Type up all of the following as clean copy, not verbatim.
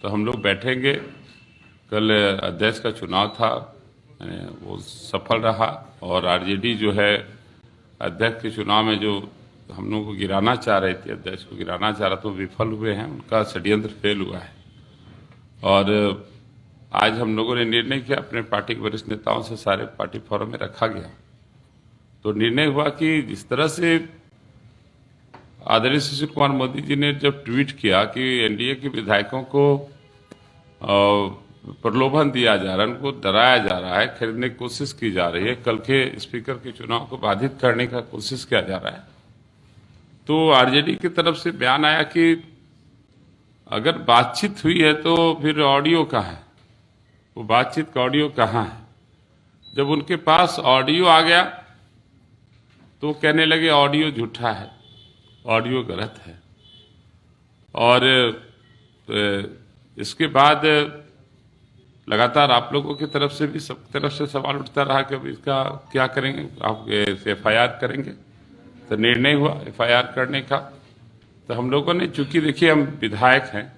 तो हम लोग बैठेंगे। कल अध्यक्ष का चुनाव था, वो सफल रहा और आरजेडी जो है अध्यक्ष के चुनाव में जो हम लोग को गिराना चाह रही थी, अध्यक्ष को गिराना चाह रहा तो विफल हुए हैं, उनका षड्यंत्र फेल हुआ है। और आज हम लोगों ने निर्णय किया, अपने पार्टी के वरिष्ठ नेताओं से सारे पार्टी फोरम में रखा गया, तो निर्णय हुआ कि जिस तरह से आदरणीय सुशील कुमार मोदी जी ने जब ट्वीट किया कि एनडीए के विधायकों को प्रलोभन दिया जा रहा है, उनको डराया जा रहा है, खरीदने की कोशिश की जा रही है, कल के स्पीकर के चुनाव को बाधित करने का कोशिश किया जा रहा है, तो आरजेडी की तरफ से बयान आया कि अगर बातचीत हुई है तो फिर ऑडियो कहाँ है, वो बातचीत का ऑडियो कहाँ है। जब उनके पास ऑडियो आ गया तो कहने लगे ऑडियो झूठा है, ऑडियो गलत है। और इसके बाद लगातार आप लोगों की तरफ से भी सब तरफ से सवाल उठता रहा कि अब इसका क्या करेंगे, आप एफआईआर करेंगे। तो निर्णय हुआ एफआईआर करने का। तो हम लोगों ने, चूंकि देखिए हम विधायक हैं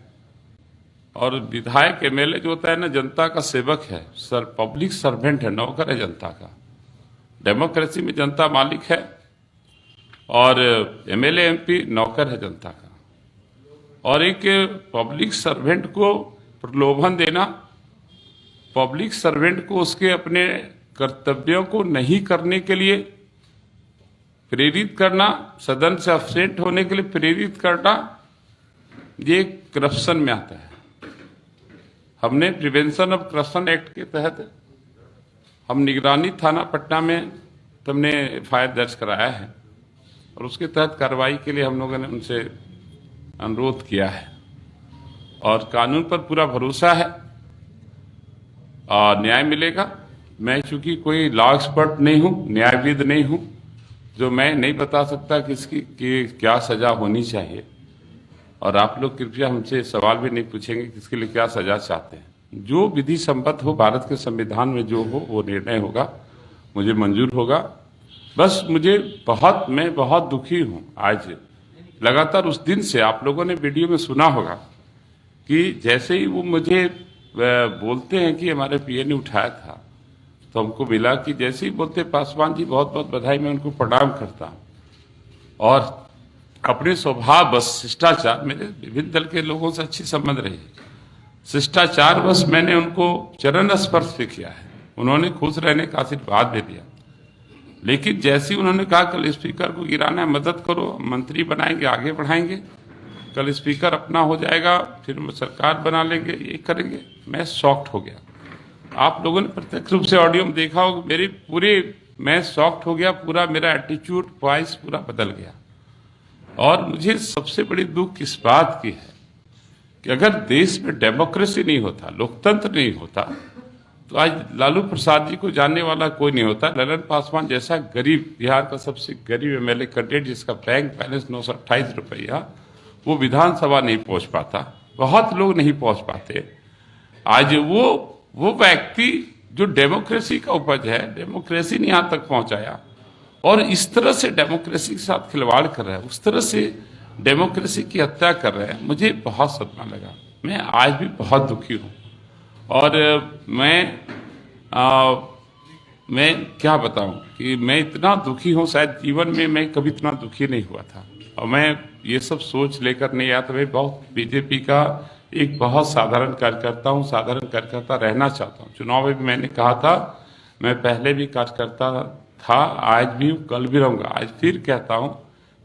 और विधायक एमएलए जो होता है ना, जनता का सेवक है, पब्लिक सर्वेंट है, नौकर है जनता का। डेमोक्रेसी में जनता मालिक है और एमएलए एमपी नौकर है जनता का। और एक पब्लिक सर्वेंट को प्रलोभन देना, पब्लिक सर्वेंट को उसके अपने कर्तव्यों को नहीं करने के लिए प्रेरित करना, सदन से अब्सेंट होने के लिए प्रेरित करना, ये करप्शन में आता है। हमने प्रिवेंशन ऑफ करप्शन एक्ट के तहत हम निगरानी थाना पटना में हमने एफआईआर दर्ज कराया है और उसके तहत कार्रवाई के लिए हम लोगों ने उनसे अनुरोध किया है और कानून पर पूरा भरोसा है और न्याय मिलेगा। मैं चूंकि कोई लॉ एक्सपर्ट नहीं हूं, न्यायविद नहीं हूं, जो मैं नहीं बता सकता कि इसकी क्या सजा होनी चाहिए। और आप लोग कृपया हमसे सवाल भी नहीं पूछेंगे कि इसके लिए क्या सजा चाहते हैं। जो विधि सम्मत हो, भारत के संविधान में जो हो वो निर्णय होगा, मुझे मंजूर होगा। बस मैं बहुत दुखी हूं। आज लगातार उस दिन से आप लोगों ने वीडियो में सुना होगा कि जैसे ही वो मुझे बोलते हैं कि हमारे पीए ने उठाया था, तो हमको मिला कि जैसे ही बोलते पासवान जी बहुत बहुत बधाई, मैं उनको प्रणाम करता हूं। और अपने स्वभाव बस शिष्टाचार, मेरे विभिन्न दल के लोगों से अच्छी संबंध रही, शिष्टाचार बस मैंने उनको चरण स्पर्श भी किया है। उन्होंने खुश रहने का आशीर्वाद भी दिया, लेकिन जैसे ही उन्होंने कहा कल स्पीकर को गिराना है, मदद करो, मंत्री बनाएंगे, आगे बढ़ाएंगे, कल स्पीकर अपना हो जाएगा, फिर सरकार बना लेंगे, ये करेंगे, मैं शॉक्ड हो गया। आप लोगों ने प्रत्यक्ष रूप से ऑडियो में देखा होगा, मैं शॉक्ड हो गया, पूरा मेरा एटीट्यूड, वॉइस पूरा बदल गया। और मुझे सबसे बड़ी दुख इस बात की है कि अगर देश में डेमोक्रेसी नहीं होता, लोकतंत्र नहीं होता, तो आज लालू प्रसाद जी को जानने वाला कोई नहीं होता। ललन पासवान जैसा गरीब, बिहार का सबसे गरीब एमएलए कैंडिडेट जिसका बैंक बैलेंस 928 रुपया, वो विधानसभा नहीं पहुंच पाता, बहुत लोग नहीं पहुंच पाते। आज वो व्यक्ति जो डेमोक्रेसी का उपज है, डेमोक्रेसी ने यहां तक पहुंचाया और इस तरह से डेमोक्रेसी के साथ खिलवाड़ कर रहा है, उस तरह से डेमोक्रेसी की हत्या कर रहे हैं, मुझे बहुत सदमा लगा। मैं आज भी बहुत दुखी हूं और मैं क्या बताऊं कि मैं इतना दुखी हूं, शायद जीवन में मैं कभी इतना दुखी नहीं हुआ था। और मैं ये सब सोच लेकर नहीं आया था। मैं बहुत बीजेपी का एक बहुत साधारण कार्यकर्ता हूं, साधारण कार्यकर्ता रहना चाहता हूं। चुनाव में भी मैंने कहा था, मैं पहले भी कार्यकर्ता था, आज भी हूं, कल भी रहूंगा। आज फिर कहता हूं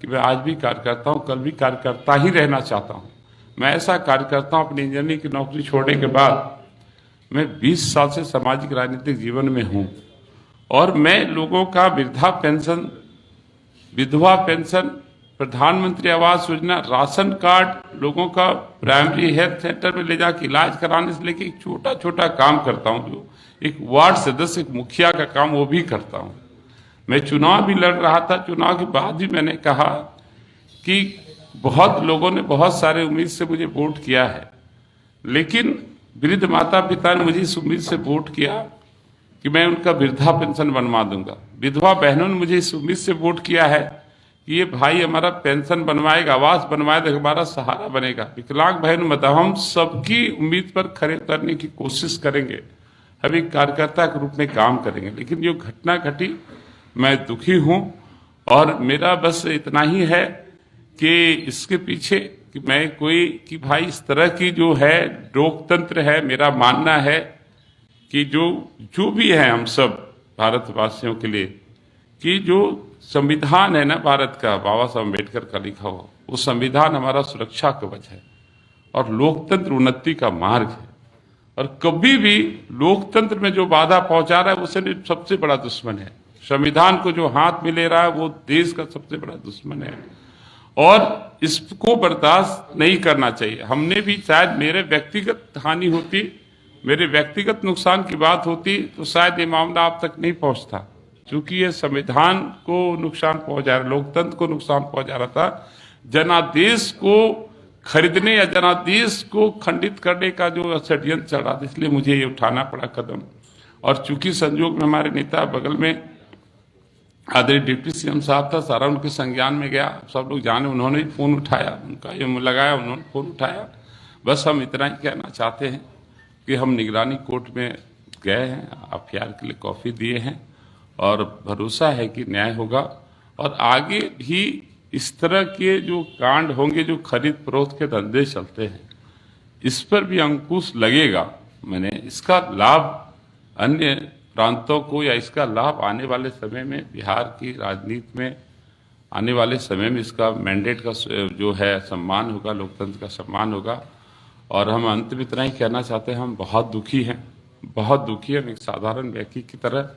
कि मैं आज भी कार्यकर्ता हूं, कल भी कार्यकर्ता ही रहना चाहता हूं। मैं ऐसा कार्यकर्ता हूं, अपनी इंजीनियरिंग की नौकरी छोड़ने के बाद मैं 20 साल से सामाजिक राजनीतिक जीवन में हूं और मैं लोगों का वृद्धा पेंशन, विधवा पेंशन, प्रधानमंत्री आवास योजना, राशन कार्ड, लोगों का प्राइमरी हेल्थ सेंटर में ले जाकर इलाज कराने से लेकर एक छोटा छोटा काम करता हूं, जो एक वार्ड सदस्य, एक मुखिया का काम, वो भी करता हूं। मैं चुनाव भी लड़ रहा था, चुनाव के बाद भी मैंने कहा कि बहुत लोगों ने बहुत सारे उम्मीद से मुझे वोट किया है, लेकिन वृद्ध माता पिता ने मुझे इस उम्मीद से वोट किया कि मैं उनका वृद्धा पेंशन बनवा दूंगा। विधवा बहनों ने मुझे इस उम्मीद से वोट किया है कि ये भाई हमारा पेंशन बनवाएगा, आवास बनवाएगा, हमारा सहारा बनेगा। विकलांग बहन मतलब हम सबकी उम्मीद पर खरे उतरने की कोशिश करेंगे, हम एक कार्यकर्ता के रूप में काम करेंगे। लेकिन जो घटना घटी, मैं दुखी हूं और मेरा बस इतना ही है कि इसके पीछे कि मैं कोई कि भाई इस तरह की जो है लोकतंत्र है, मेरा मानना है कि जो भी है हम सब भारतवासियों के लिए कि जो संविधान है ना भारत का, बाबा साहब अम्बेडकर का लिखा हुआ, वो संविधान हमारा सुरक्षा कवच है और लोकतंत्र उन्नति का मार्ग है। और कभी भी लोकतंत्र में जो बाधा पहुंचा रहा है वो सबसे बड़ा दुश्मन है। संविधान को जो हाथ में ले रहा है वो देश का सबसे बड़ा दुश्मन है और इसको बर्दाश्त नहीं करना चाहिए। हमने भी शायद मेरे व्यक्तिगत हानि होती, मेरे व्यक्तिगत नुकसान की बात होती तो शायद ये मामला आप तक नहीं पहुंचता, क्योंकि ये संविधान को नुकसान पहुंचा रहा, लोकतंत्र को नुकसान पहुंचा रहा था। जनादेश को खरीदने या जनादेश को खंडित करने का जो षड्यंत्र चल रहा था, इसलिए मुझे ये उठाना पड़ा कदम। और चूंकि संयोग में हमारे नेता बगल में आदरणीय डिप्टी सीएम साहब था, सारा उनके संज्ञान में गया, सब लोग जाने, उन्होंने भी फोन उठाया, उनका ये लगाया, उन्होंने फोन उठाया। बस हम इतना ही कहना चाहते हैं कि हम निगरानी कोर्ट में गए हैं, एफआईआर के लिए कॉपी दिए हैं और भरोसा है कि न्याय होगा। और आगे भी इस तरह के जो कांड होंगे, जो खरीद फरोख्त के धंधे चलते हैं, इस पर भी अंकुश लगेगा। मैंने इसका लाभ अन्य प्रांतों को या इसका लाभ आने वाले समय में बिहार की राजनीति में आने वाले समय में इसका मैंडेट का जो है सम्मान होगा, लोकतंत्र का सम्मान होगा। और हम अंत में इतना ही कहना चाहते हैं, हम बहुत दुखी हैं, बहुत दुखी हैं। एक साधारण व्यक्ति की तरह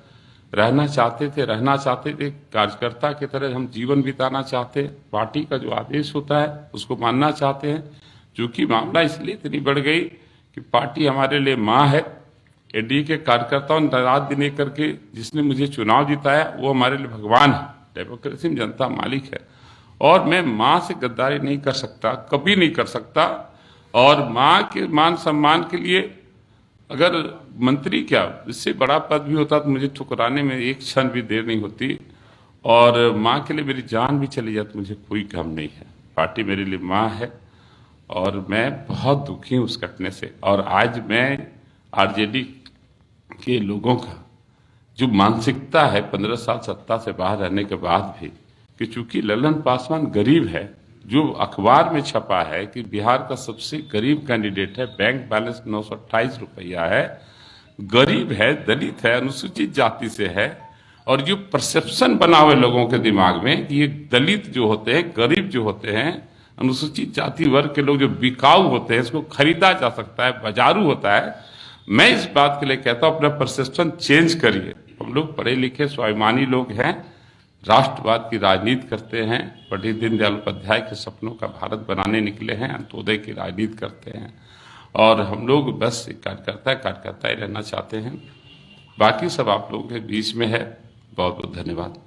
रहना चाहते थे, कार्यकर्ता की तरह हम जीवन बिताना चाहते हैं, पार्टी का जो आदेश होता है उसको मानना चाहते हैं। क्योंकि मामला इसलिए इतनी बढ़ गई कि पार्टी हमारे लिए माँ है। एनडीए के कार्यकर्ताओं ने रात दिन एक करके जिसने मुझे चुनाव जिताया वो हमारे लिए भगवान है। डेमोक्रेसी में जनता मालिक है और मैं माँ से गद्दारी नहीं कर सकता, कभी नहीं कर सकता। और माँ के मान सम्मान के लिए अगर मंत्री क्या इससे बड़ा पद भी होता तो मुझे ठुकराने में एक क्षण भी देर नहीं होती। और माँ के लिए मेरी जान भी चली जाती, मुझे कोई गम नहीं है। पार्टी मेरे लिए माँ है और मैं बहुत दुखी हूँ उस घटने से। और आज मैं आरजेडी के लोगों का जो मानसिकता है 15 साल सत्ता से बाहर रहने के बाद भी, कि चूंकि ललन पासवान गरीब है, जो अखबार में छपा है कि बिहार का सबसे गरीब कैंडिडेट है, बैंक बैलेंस 928 रुपया है, गरीब है, दलित है, अनुसूचित जाति से है। और जो परसेप्शन बना हुए लोगों के दिमाग में कि ये दलित जो होते हैं, गरीब जो होते हैं, अनुसूचित जाति वर्ग के लोग जो बिकाऊ होते हैं, इसको खरीदा जा सकता है, बाजारू होता है। मैं इस बात के लिए कहता हूं अपना परसेप्शन चेंज करिए। हम लोग पढ़े लिखे स्वाभिमानी लोग हैं, राष्ट्रवाद की राजनीति करते हैं, पंडित दीनदयाल उपाध्याय के सपनों का भारत बनाने निकले हैं, अंत्योदय की राजनीति करते हैं। और हम लोग बस कार्यकर्ता ही रहना चाहते हैं। बाकी सब आप लोगों के बीच में है। बहुत बहुत धन्यवाद।